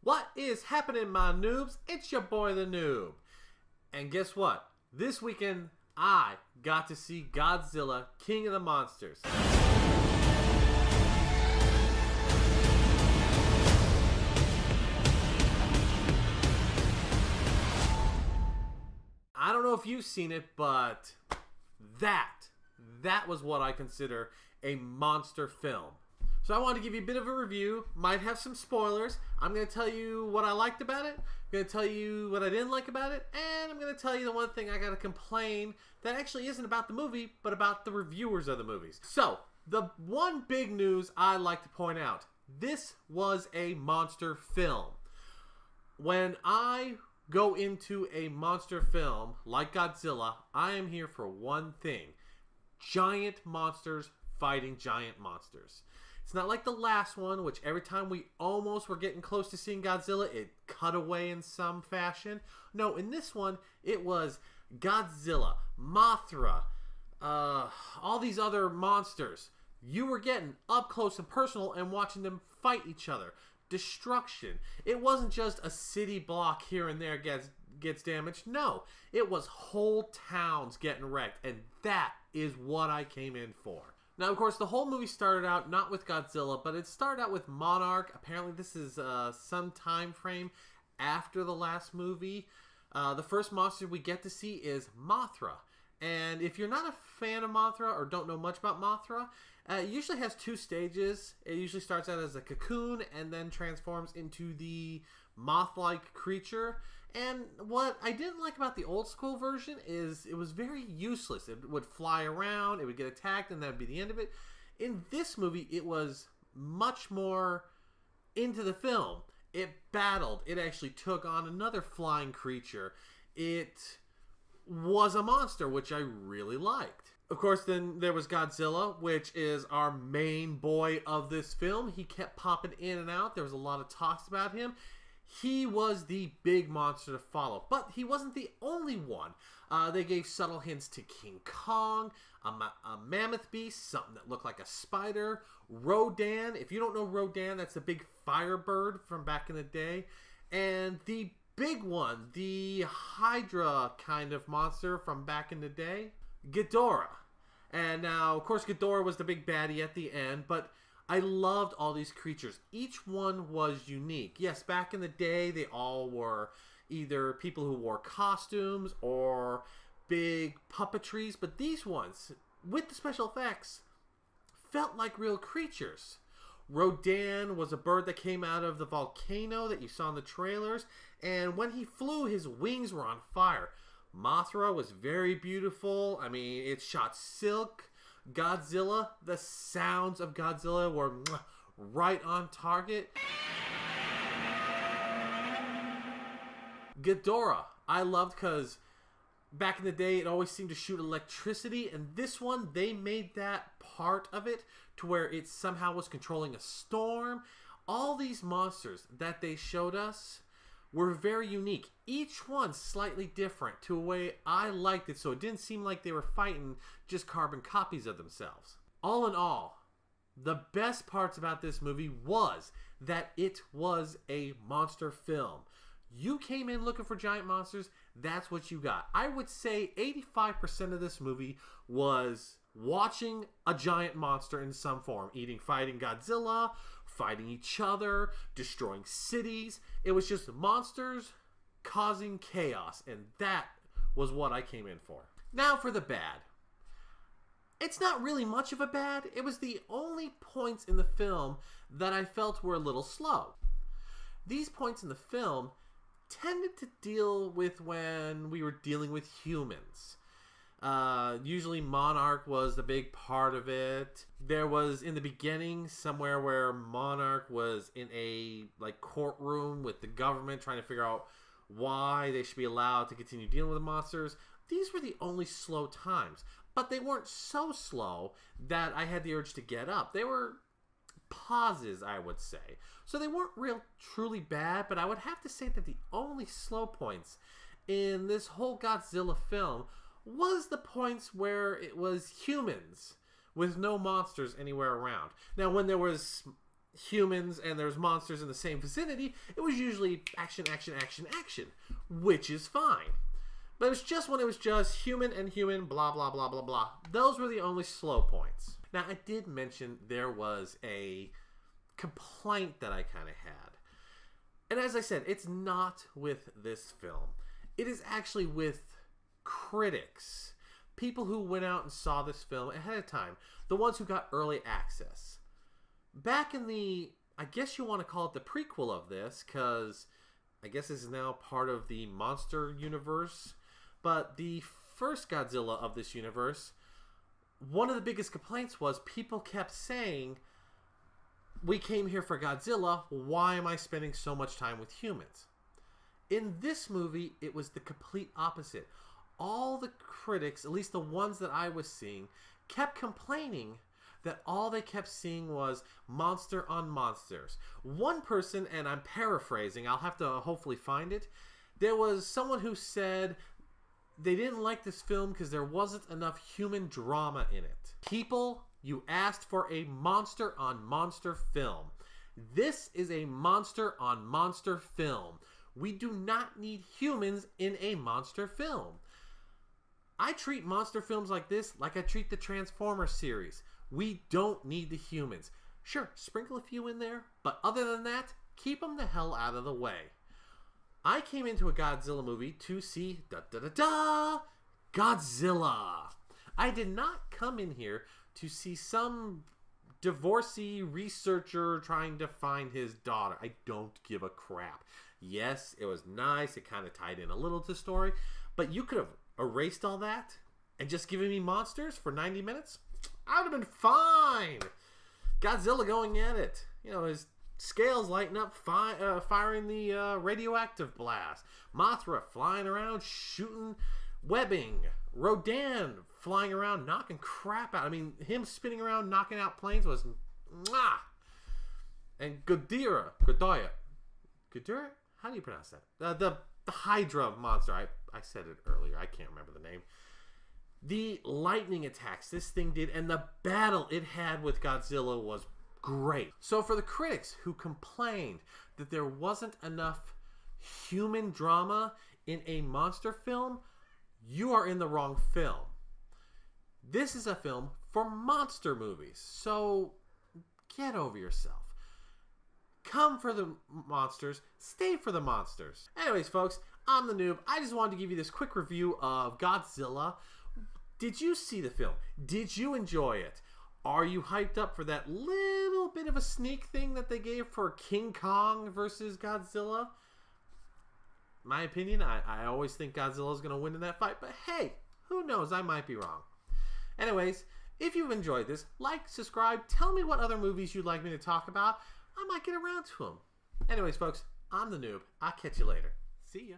What is happening, my noobs? It's your boy, the Noob. And guess what? This weekend, I got to see Godzilla, King of the Monsters. I don't know if you've seen it, but that was what I consider a monster film. So I want to give you a bit of a review, might have some spoilers. I'm going to tell you what I liked about it, I'm going to tell you what I didn't like about it, and I'm going to tell you the one thing I got to complain that actually isn't about the movie, but about the reviewers of the movies. So, the one big news I like to point out, this was a monster film. When I go into a monster film like Godzilla, I am here for one thing: giant monsters fighting giant monsters. It's not like the last one, which every time we almost were getting close to seeing Godzilla, it cut away in some fashion. No, in this one, it was Godzilla, Mothra, all these other monsters. You were getting up close and personal and watching them fight each other. Destruction. It wasn't just a city block here and there gets damaged. No, it was whole towns getting wrecked, and that is what I came in for. Now, of course, the whole movie started out not with Godzilla, but it started out with Monarch. Apparently, this is some time frame after the last movie. The first monster we get to see is Mothra. And if you're not a fan of Mothra or don't know much about Mothra, it usually has two stages. It usually starts out as a cocoon and then transforms into the moth-like creature. And what I didn't like about the old school version is it was very useless. It would fly around, it would get attacked, and that would be the end of it. In this movie, it was much more into the film. It battled. It actually took on another flying creature. It was a monster, which I really liked. Of course, then there was Godzilla, which is our main boy of this film. He kept popping in and out. There was a lot of talks about him. He was the big monster to follow, but he wasn't the only one. They gave subtle hints to King Kong, a mammoth beast, something that looked like a spider, Rodan. If you don't know Rodan, that's a big firebird from back in the day. And the big one, the Hydra kind of monster from back in the day, Ghidorah. And now, of course, Ghidorah was the big baddie at the end, but I loved all these creatures. Each one was unique. Yes, back in the day, they all were either people who wore costumes or big puppetries, but these ones, with the special effects, felt like real creatures. Rodan was a bird that came out of the volcano that you saw in the trailers, and when he flew, his wings were on fire. Mothra was very beautiful. I mean, it shot silk. Godzilla, the sounds of Godzilla were right on target. Ghidorah, I loved because back in the day it always seemed to shoot electricity, and this one, they made that part of it to where it somehow was controlling a storm. All these monsters that they showed us were very unique. Each one slightly different to a way I liked it, so it didn't seem like they were fighting just carbon copies of themselves. All in all, the best parts about this movie was that it was a monster film. You came in looking for giant monsters, that's what you got. I would say 85% of this movie was watching a giant monster in some form, fighting Godzilla, fighting each other, destroying cities. It was just monsters causing chaos, and that was what I came in for. Now for the bad. It's not really much of a bad. It was the only points in the film that I felt were a little slow. These points in the film tended to deal with when we were dealing with humans. Usually Monarch was the big part of it. There was in the beginning somewhere where Monarch was in a courtroom with the government trying to figure out why they should be allowed to continue dealing with the monsters. These were the only slow times, but they weren't so slow that I had the urge to get up. They were pauses, I would say. So they weren't truly bad, but I would have to say that the only slow points in this whole Godzilla film was the points where it was humans with no monsters anywhere around. Now, when there was humans and there's monsters in the same vicinity, it was usually action, action, action, action, which is fine. But it was just when it was just human and human, blah, blah, blah, blah, blah. Those were the only slow points. Now, I did mention there was a complaint that I kind of had. And as I said, it's not with this film. It is actually with critics. People who went out and saw this film ahead of time. The ones who got early access. Back in the, I guess you want to call it the prequel of this, because I guess this is now part of the monster universe. But the first Godzilla of this universe, one of the biggest complaints was people kept saying, we came here for Godzilla, why am I spending so much time with humans? In this movie, it was the complete opposite. All the critics, at least the ones that I was seeing, kept complaining that all they kept seeing was monster on monsters. One person, and I'm paraphrasing, I'll have to hopefully find it, there was someone who said they didn't like this film because there wasn't enough human drama in it. People, you asked for a monster on monster film. This is a monster on monster film. We do not need humans in a monster film. I treat monster films like this like I treat the Transformers series. We don't need the humans. Sure, sprinkle a few in there, but other than that, keep them the hell out of the way. I came into a Godzilla movie to see Godzilla. I did not come in here to see some divorcee researcher trying to find his daughter. I don't give a crap. Yes, it was nice. It kind of tied in a little to the story, but you could have erased all that and just given me monsters for 90 minutes. I would have been fine. Godzilla going at it. You know, his scales lighting up, firing the radioactive blast. Mothra flying around, shooting webbing. Rodan flying around, knocking crap out. I mean, him spinning around, knocking out planes was mwah. And Godzilla? How do you pronounce that? The Hydra monster. I said it earlier. I can't remember the name. The lightning attacks this thing did, and the battle it had with Godzilla was great. So for the critics who complained that there wasn't enough human drama in a monster film, you are in the wrong film. This is a film for monster movies, so get over yourself. Come for the monsters, stay for the monsters. Anyways, folks, I'm the Noob. I just wanted to give you this quick review of Godzilla. Did you see the film? Did you enjoy it? Are you hyped up for that little bit of a sneak thing that they gave for King Kong versus Godzilla? My opinion, I always think Godzilla is going to win in that fight, but hey, who knows? I might be wrong. Anyways, if you've enjoyed this, like, subscribe, tell me what other movies you'd like me to talk about. I might get around to them. Anyways, folks, I'm the Noob. I'll catch you later. See ya.